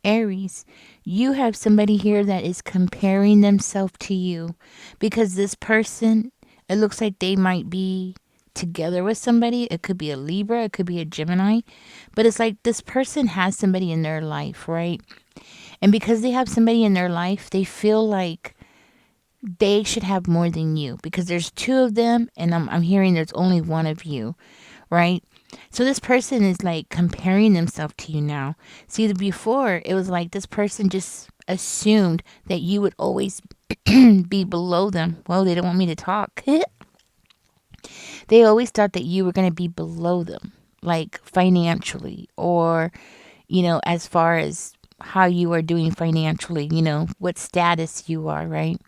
Aries, you have somebody here that is comparing themselves to you because this person, it looks like they might be together with somebody. It could be a Libra, it could be a Gemini, but it's like this person has somebody in their life, right? And because they have somebody in their life, they feel like they should have more than you because there's two of them and I'm hearing there's only one of you, right? So this person is like comparing themselves to you now. See, before it was like this person just assumed that you would always be below them. Well, they don't want me to talk. They always thought that you were going to be below them, like financially, or, as far as how you are doing financially, what status you are, right?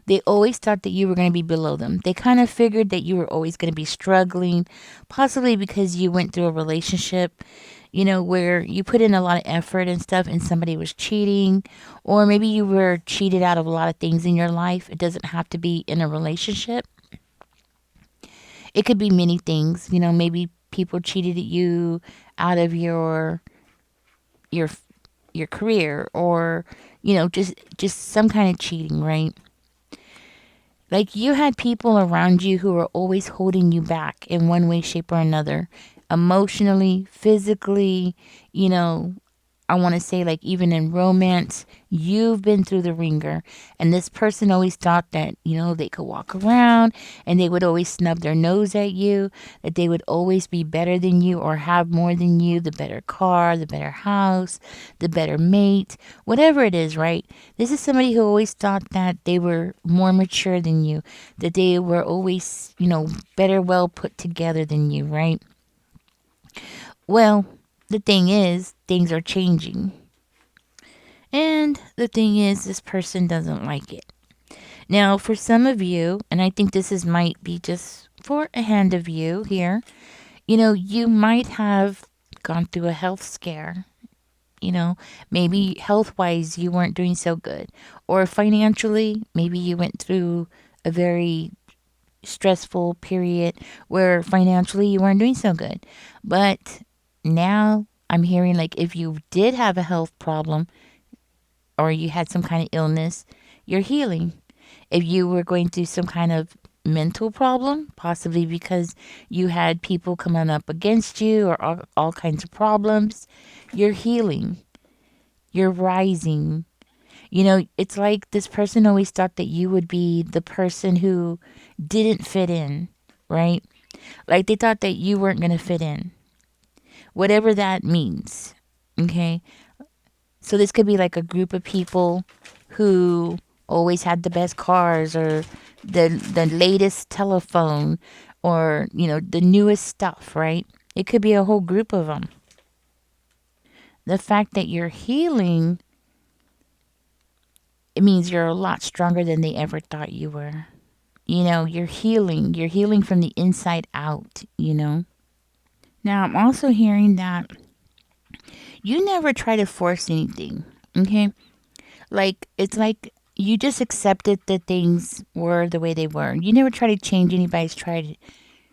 They always thought that you were going to be below them. They kind of figured that you were always going to be struggling, possibly because you went through a relationship, where you put in a lot of effort and stuff and somebody was cheating, or maybe you were cheated out of a lot of things in your life. It doesn't have to be in a relationship. It could be many things, maybe people cheated at you out of your your career, or just some kind of cheating, right? Like you had people around you who were always holding you back in one way, shape, or another, emotionally, physically, you know, I want to say, like, even in romance, you've been through the ringer. And this person always thought that, they could walk around and they would always snub their nose at you, that they would always be better than you or have more than you, the better car, the better house, the better mate, whatever it is, right? This is somebody who always thought that they were more mature than you, that they were always, better well put together than you, right? Well, the thing is, things are changing. And the thing is, this person doesn't like it. Now, for some of you, and I think this might be just for a hand of you here, you might have gone through a health scare. Maybe health wise, you weren't doing so good. Or financially, maybe you went through a very stressful period where financially you weren't doing so good. But now I'm hearing like if you did have a health problem or you had some kind of illness, you're healing. If you were going through some kind of mental problem, possibly because you had people coming up against you or all kinds of problems, you're healing. You're rising. It's like this person always thought that you would be the person who didn't fit in, right? Like they thought that you weren't going to fit in, whatever that means. Okay. So this could be like a group of people who always had the best cars or the latest telephone or, the newest stuff, right? It could be a whole group of them. The fact that you're healing, it means you're a lot stronger than they ever thought you were. You're healing. You're healing from the inside out. Now, I'm also hearing that you never try to force anything, okay? Like, it's like you just accepted that things were the way they were. You never try to change anybody's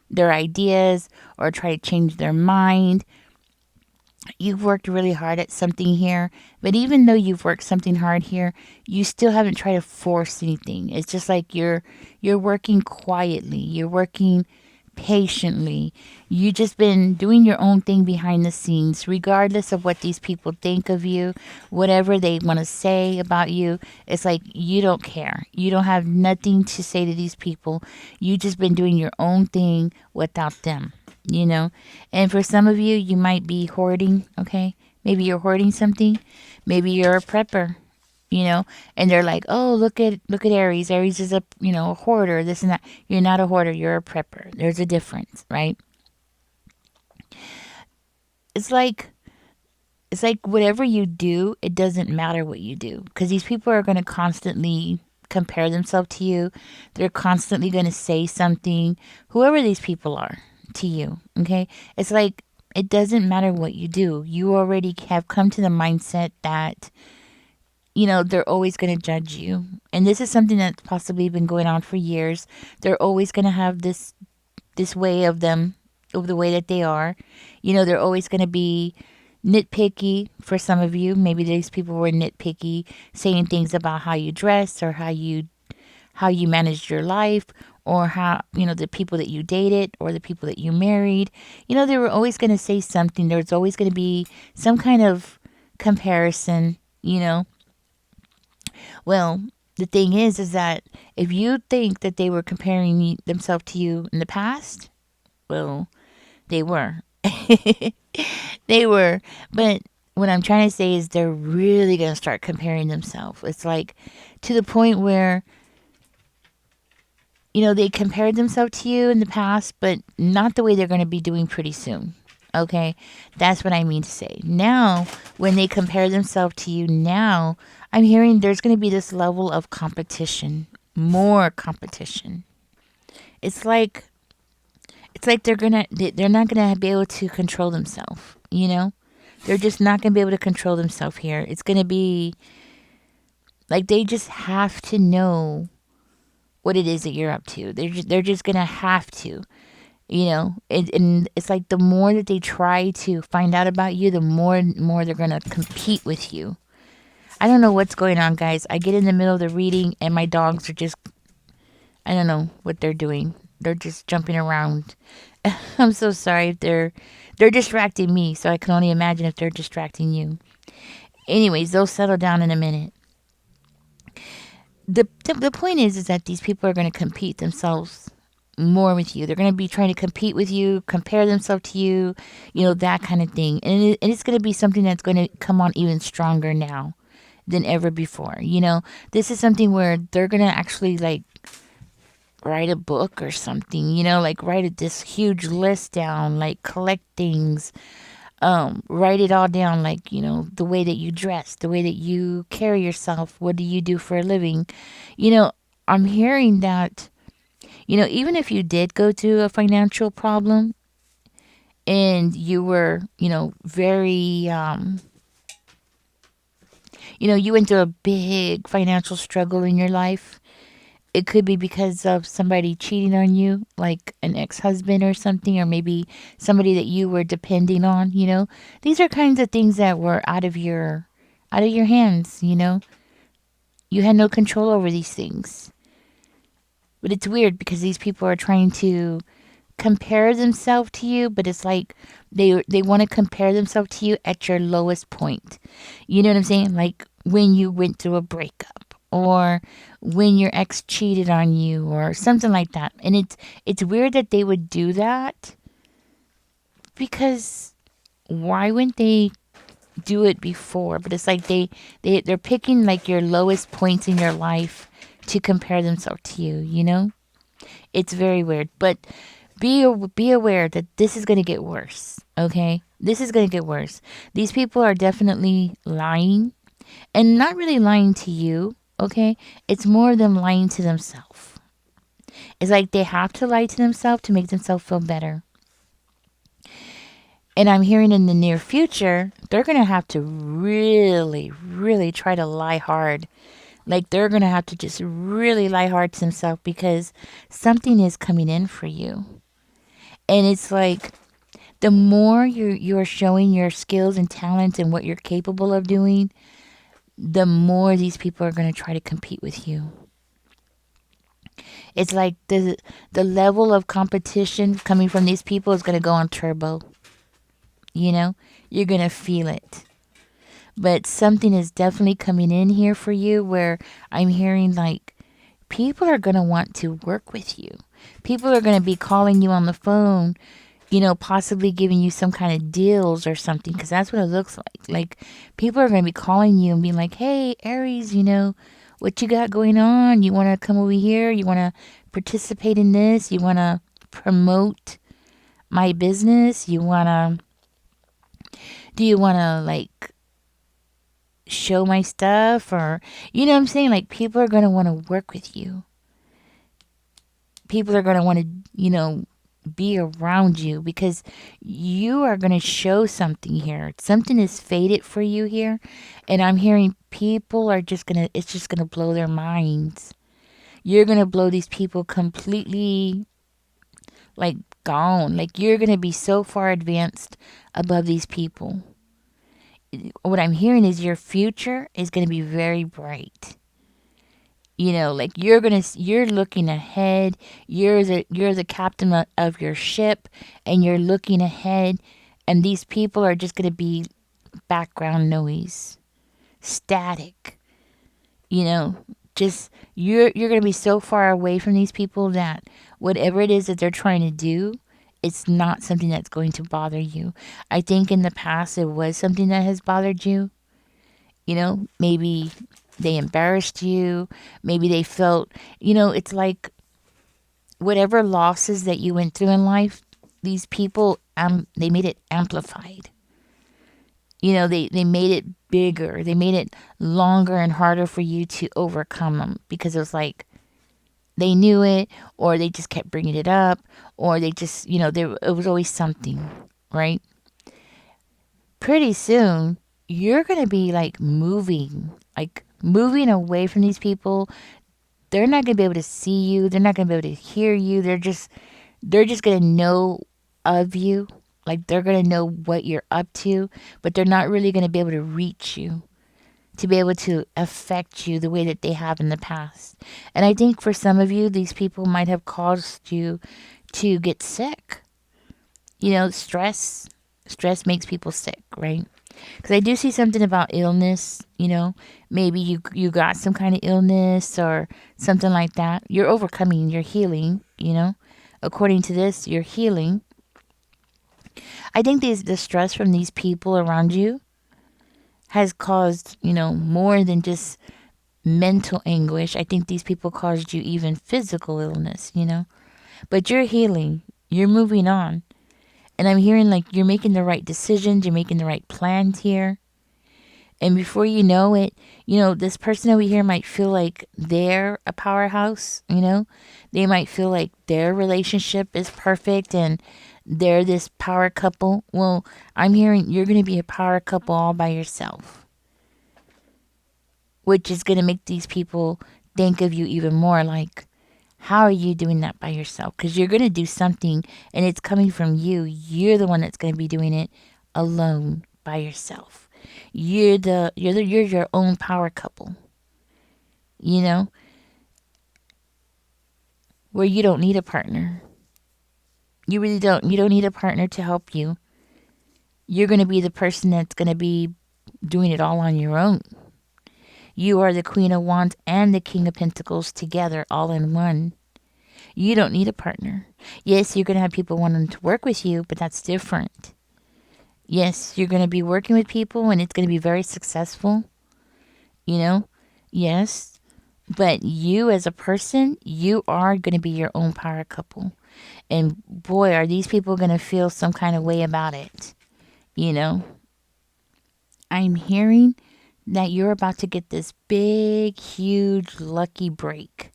their ideas or try to change their mind. You've worked really hard at something here, but even though you've worked something hard here, you still haven't tried to force anything. It's just like you're working quietly. You're working patiently. You just been doing your own thing behind the scenes, regardless of what these people think of you, whatever they want to say about you. It's like you don't care. You don't have nothing to say to these people. You just been doing your own thing without them. And for some of you, you might be hoarding, okay? Maybe you're hoarding something. Maybe you're a prepper. And they're like, oh, look at Aries. Aries is a hoarder, this and that. You're not a hoarder, you're a prepper. There's a difference, right? It's like whatever you do, it doesn't matter what you do because these people are going to constantly compare themselves to you. They're constantly going to say something, whoever these people are, to you, okay? It's like it doesn't matter what you do. You already have come to the mindset that they're always going to judge you. And this is something that's possibly been going on for years. They're always going to have this way of them, of the way that they are. They're always going to be, nitpicky for some of you. Maybe these people were nitpicky, saying things about how you dress or how you managed your life, or how, the people that you dated or the people that you married. They were always going to say something. There was always going to be some kind of comparison. Well, the thing is that if you think that they were comparing themselves to you in the past, well, they were. They were. But what I'm trying to say is they're really going to start comparing themselves. It's like to the point where, they compared themselves to you in the past, but not the way they're going to be doing pretty soon. Okay? That's what I mean to say. Now, when they compare themselves to you now, I'm hearing there's going to be this level of competition, more competition. It's like they're not gonna be able to control themselves. They're just not gonna be able to control themselves here. It's gonna be like they just have to know what it is that you're up to. They're just gonna have to. And it's like the more that they try to find out about you, the more they're gonna compete with you. I don't know what's going on, guys. I get in the middle of the reading and my dogs are just, I don't know what they're doing. They're just jumping around. I'm so sorry if they're distracting me, so I can only imagine if they're distracting you. Anyways, they'll settle down in a minute. The point is that these people are going to compete themselves more with you. They're going to be trying to compete with you, compare themselves to you, that kind of thing. And it's going to be something that's going to come on even stronger now than ever before. This is something where they're going to actually like write a book or something, like write this huge list down, like collect things, write it all down, like, the way that you dress, the way that you carry yourself, what do you do for a living. You know, I'm hearing that, even if you did go through a financial problem and you were, very, you went through a big financial struggle in your life. It could be because of somebody cheating on you, like an ex-husband or something, or maybe somebody that you were depending on. These are kinds of things that were out of your hands. You had no control over these things. But it's weird because these people are trying to compare themselves to you, but it's like they want to compare themselves to you at your lowest point. You know what I'm saying? Like when you went through a breakup, or when your ex cheated on you, or something like that. And it's weird that they would do that, because why wouldn't they do it before? But it's like they're picking like your lowest points in your life to compare themselves to you. It's very weird. But be aware that this is going to get worse. Okay, this is going to get worse. These people are definitely lying, and not really lying to you. Okay, it's more them lying to themselves. It's like they have to lie to themselves to make themselves feel better. And I'm hearing in the near future, they're going to have to really, really try to lie hard. Like they're going to have to just really lie hard to themselves, because something is coming in for you. And it's like the more you're showing your skills and talents and what you're capable of doing, the more these people are going to try to compete with you. It's like the level of competition coming from these people is going to go on turbo. You're going to feel it. But something is definitely coming in here for you, where I'm hearing like people are going to want to work with you. People are going to be calling you on the phone, possibly giving you some kind of deals or something, because that's what it looks like. Like people are going to be calling you and being like, hey, Aries, what you got going on? You want to come over here? You want to participate in this? You want to promote my business? Do you want to like show my stuff? Or, you know what I'm saying? Like people are going to want to work with you. People are going to want to, be around you, because you are going to show something here. Something is faded for you here. And I'm hearing people are it's just going to blow their minds. You're going to blow these people completely like gone. Like you're going to be so far advanced above these people. what I'm hearing is your future is going to be very bright. Like you're looking ahead. You're the captain of your ship, and you're looking ahead, and these people are just going to be background noise, static. you know just you're going to be so far away from these people that whatever it is that they're trying to do, it's not something that's going to bother you. I think in the past it was something that has bothered you. Maybe they embarrassed you. Maybe they felt, it's like whatever losses that you went through in life, these people, they made it amplified. They made it bigger. They made it longer and harder for you to overcome them because it was like they knew it, or they just kept bringing it up, or they just, it was always something, right? Pretty soon, you're going to be like moving away from these people. They're not going to be able to see you. They're not going to be able to hear you. They're just going to know of you. Like they're going to know what you're up to, but they're not really going to be able to reach you, to be able to affect you the way that they have in the past. And I think for some of you, these people might have caused you to get sick. Stress makes people sick, right? Because I do see something about illness. Maybe you got some kind of illness or something like that. You're overcoming, you're healing. According to this, you're healing. I think the stress from these people around you has caused, more than just mental anguish. I think these people caused you even physical illness. But you're healing. You're moving on. And I'm hearing like you're making the right decisions. You're making the right plans here. And before you know it, this person over here might feel like they're a powerhouse. They might feel like their relationship is perfect and they're this power couple. Well, I'm hearing you're going to be a power couple all by yourself, which is going to make these people think of you even more like, how are you doing that by yourself? Because you're going to do something and it's coming from you. You're the one that's going to be doing it alone by yourself. You're your own power couple. You know, where you don't need a partner. You really don't. You don't need a partner to help you. You're going to be the person that's going to be doing it all on your own. You are the Queen of Wands and the King of Pentacles together, all in one. You don't need a partner. Yes, you're going to have people wanting to work with you, but that's different. Yes, you're going to be working with people and it's going to be very successful. Yes. But you as a person, you are going to be your own power couple. And boy, are these people going to feel some kind of way about it. I'm hearing that you're about to get this big, huge, lucky break.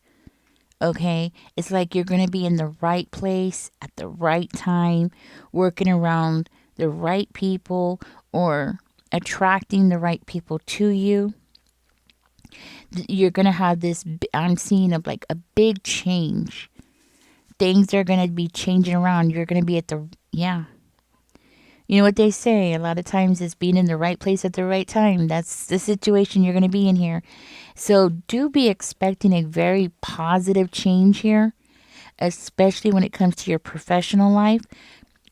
Okay? It's like you're going to be in the right place at the right time, working around the right people or attracting the right people to you. You're going to have this, I'm seeing like a big change. Things are going to be changing around. You're going to be at yeah. You know what they say? A lot of times it's being in the right place at the right time. That's the situation you're going to be in here. So do be expecting a very positive change here, especially when it comes to your professional life,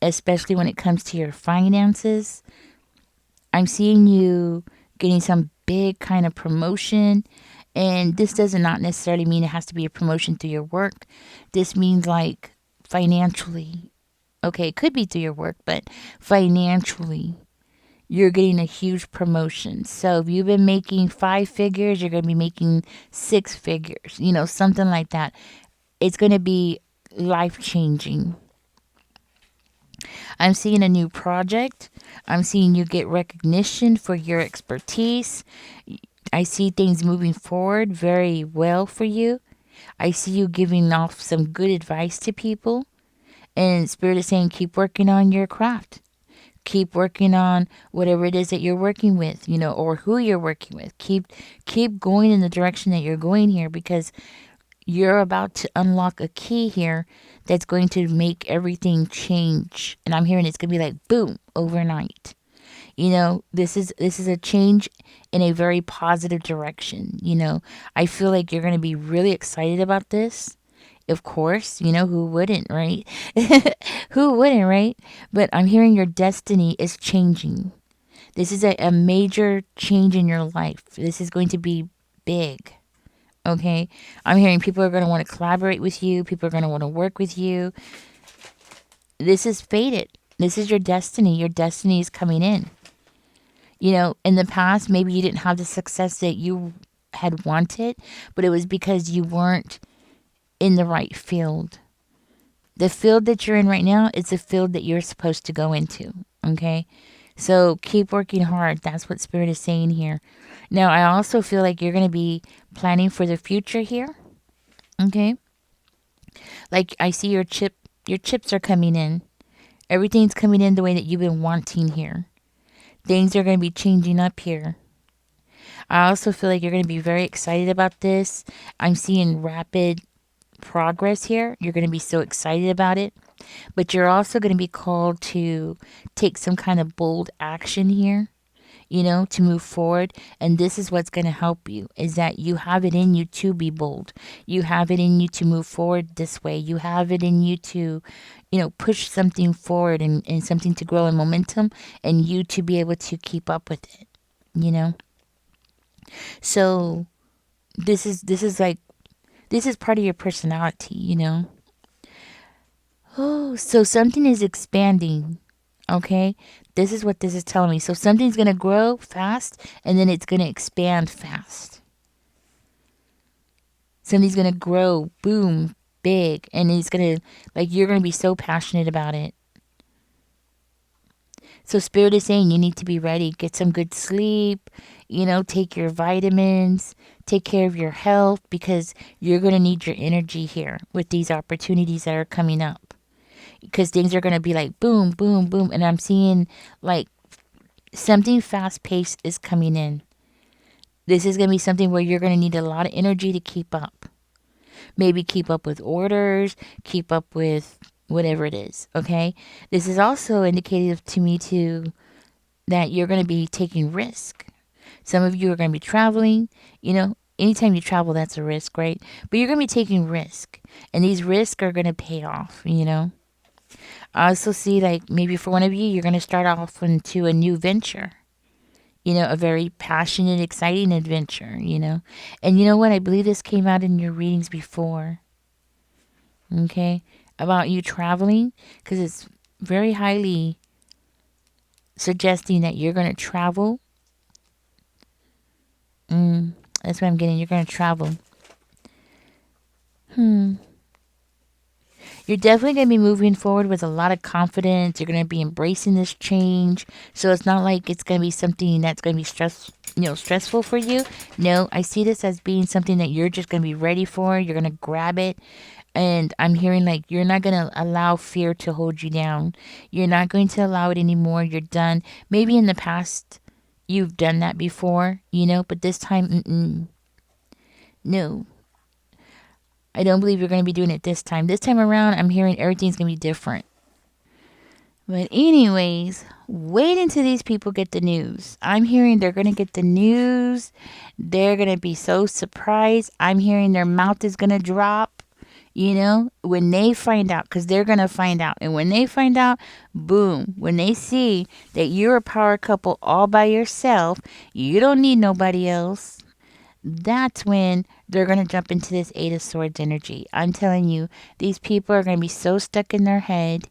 especially when it comes to your finances. I'm seeing you getting some big kind of promotion. And this does not necessarily mean it has to be a promotion through your work. This means like financially. Okay, it could be through your work, but financially, you're getting a huge promotion. So if you've been making 5 figures, you're going to be making 6 figures, something like that. It's going to be life changing. I'm seeing a new project. I'm seeing you get recognition for your expertise. I see things moving forward very well for you. I see you giving off some good advice to people. And Spirit is saying, keep working on your craft. Keep working on whatever it is that you're working with, or who you're working with. Keep going in the direction that you're going here, because you're about to unlock a key here that's going to make everything change. And I'm hearing it's going to be like boom, overnight. This is a change in a very positive direction. I feel like you're going to be really excited about this. Of course, who wouldn't, right? Who wouldn't, right? But I'm hearing your destiny is changing. This is a major change in your life. This is going to be big. Okay. I'm hearing people are going to want to collaborate with you. People are going to want to work with you. This is fated. This is your destiny. Your destiny is coming in. In the past, maybe you didn't have the success that you had wanted, but it was because you weren't in the right field. The field that you're in right now is the field that you're supposed to go into. Okay. So keep working hard. That's what Spirit is saying here. Now, I also feel like you're going to be planning for the future here. Okay. Like I see your chips are coming in. Everything's coming in the way that you've been wanting here. Things are going to be changing up here. I also feel like you're going to be very excited about this. I'm seeing rapid progress here. You're going to be so excited about it. But you're also going to be called to take some kind of bold action here, to move forward. And this is what's going to help you is that you have it in you to be bold. You have it in you to move forward this way. You have it in you to, push something forward and something to grow in momentum and you to be able to keep up with it, you know? So this is part of your personality. Oh, so something is expanding. Okay? This is what this is telling me. So something's going to grow fast and then it's going to expand fast. Something's going to grow, boom, big, and it's going to, like, you're going to be so passionate about it. So Spirit is saying you need to be ready. Get some good sleep, take your vitamins, take care of your health because you're going to need your energy here with these opportunities that are coming up. Because things are going to be like boom, boom, boom. And I'm seeing like something fast paced is coming in. This is going to be something where you're going to need a lot of energy to keep up. Maybe keep up with orders, keep up with whatever it is. Okay. This is also indicative to me too that you're going to be taking risk. Some of you are going to be traveling. Anytime you travel, that's a risk, right? But you're going to be taking risk. And these risks are going to pay off. I also see like maybe for one of you, you're going to start off into a new venture, a very passionate, exciting adventure. And you know what? I believe this came out in your readings before, okay, about you traveling because it's very highly suggesting that you're going to travel. That's what I'm getting. You're going to travel. You're definitely going to be moving forward with a lot of confidence. You're going to be embracing this change. So it's not like it's going to be something that's going to be stressful for you. No, I see this as being something that you're just going to be ready for. You're going to grab it. And I'm hearing like you're not going to allow fear to hold you down. You're not going to allow it anymore. You're done. Maybe in the past you've done that before, but this time, no. I don't believe you're going to be doing it this time. This time around, I'm hearing everything's going to be different. But anyways, wait until these people get the news. I'm hearing they're going to get the news. They're going to be so surprised. I'm hearing their mouth is going to drop, when they find out, because they're going to find out. And when they find out, boom, when they see that you're a power couple all by yourself, you don't need nobody else. That's when they're going to jump into this Eight of Swords energy. I'm telling you, these people are going to be so stuck in their head.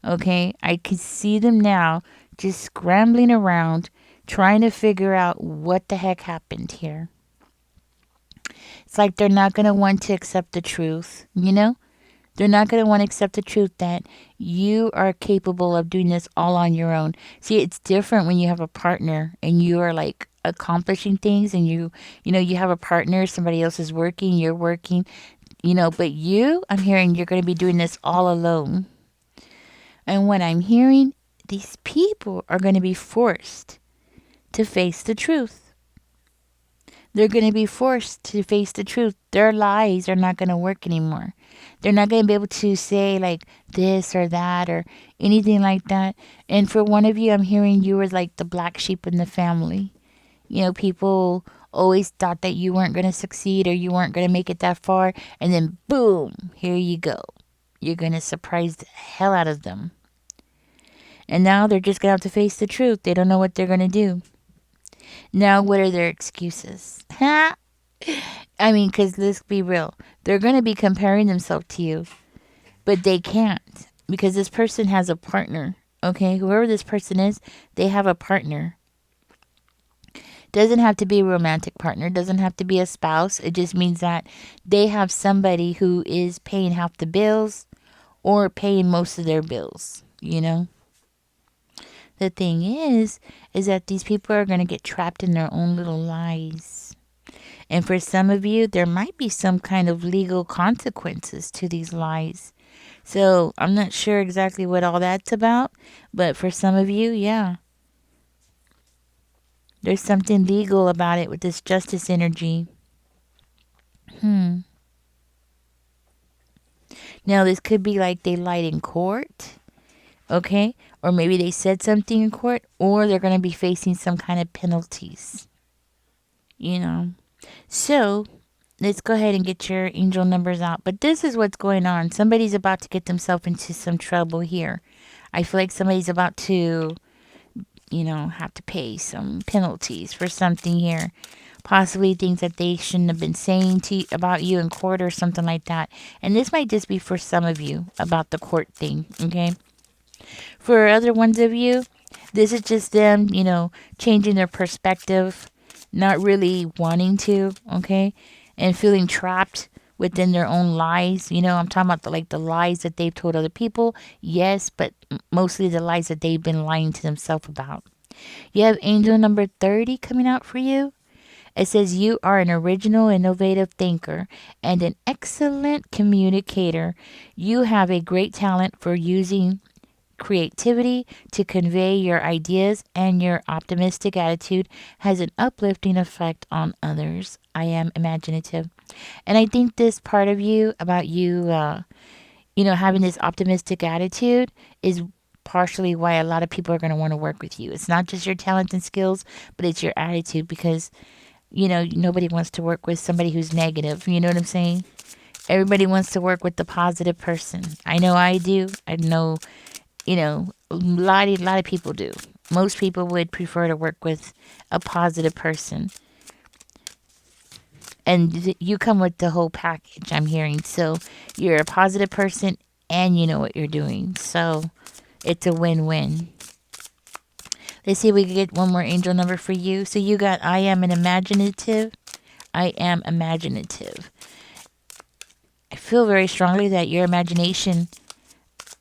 Okay, I can see them now just scrambling around, trying to figure out what the heck happened here. It's like they're not going to want to accept the truth, They're not going to want to accept the truth that you are capable of doing this all on your own. See, it's different when you have a partner and you are like accomplishing things and you have a partner, somebody else is working, you're working, but I'm hearing you're going to be doing this all alone. And what I'm hearing, these people are going to be forced to face the truth. They're going to be forced to face the truth. Their lies are not going to work anymore. They're not going to be able to say like this or that or anything like that. And for one of you, I'm hearing you were like the black sheep in the family. You know, people always thought that you weren't going to succeed or you weren't going to make it that far. And then boom, here you go. You're going to surprise the hell out of them. And now they're just going to have to face the truth. They don't know what they're going to do. Now, what are their excuses? I mean, because let's be real. They're going to be comparing themselves to you, but they can't because this person has a partner. Okay, whoever this person is, they have a partner. Doesn't have to be a romantic partner, doesn't have to be a spouse. It just means that they have somebody who is paying half the bills or paying most of their bills, you know? The thing is that these people are going to get trapped in their own little lies. And for some of you, there might be some kind of legal consequences to these lies. So I'm not sure exactly what all that's about, but for some of you, yeah. There's something legal about it with this justice energy. Now, this could be like they lied in court, okay? Or maybe they said something in court, or they're going to be facing some kind of penalties, you know? So, let's go ahead and get your angel numbers out. But this is what's going on. Somebody's about to get themselves into some trouble here. I feel like somebody's about to, have to pay some penalties for something here. Possibly things that they shouldn't have been saying about you in court or something like that. And this might just be for some of you about the court thing, okay? For other ones of you, this is just them, changing their perspective, not really wanting to, okay? And feeling trapped within their own lies. I'm talking about the lies that they've told other people. Yes, but mostly the lies that they've been lying to themselves about. You have angel number 30 coming out for you. It says you are an original, innovative thinker and an excellent communicator. You have a great talent for using creativity to convey your ideas, and your optimistic attitude has an uplifting effect on others. I am imaginative. And I think this part of you, about you, having this optimistic attitude, is partially why a lot of people are going to want to work with you. It's not just your talent and skills, but it's your attitude because nobody wants to work with somebody who's negative. You know what I'm saying? Everybody wants to work with the positive person. I know I do. I know, a lot of people do. Most people would prefer to work with a positive person. And you come with the whole package, I'm hearing. So you're a positive person and you know what you're doing. So it's a win-win. Let's see if we can get one more angel number for you. So you got I am an imaginative. I am imaginative. I feel very strongly that your imagination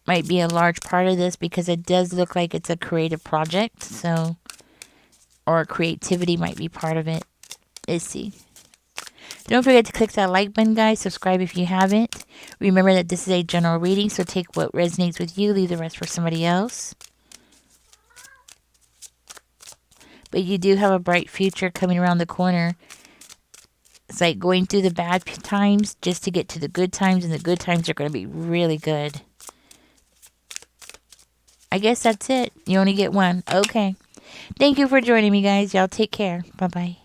might be a large part of this because it does look like it's a creative project. So, or creativity might be part of it. Let's see. Don't forget to click that like button, guys. Subscribe if you haven't. Remember that this is a general reading, so take what resonates with you. Leave the rest for somebody else. But you do have a bright future coming around the corner. It's like going through the bad times just to get to the good times, and the good times are going to be really good. I guess that's it. You only get one. Okay. Thank you for joining me, guys. Y'all take care. Bye-bye.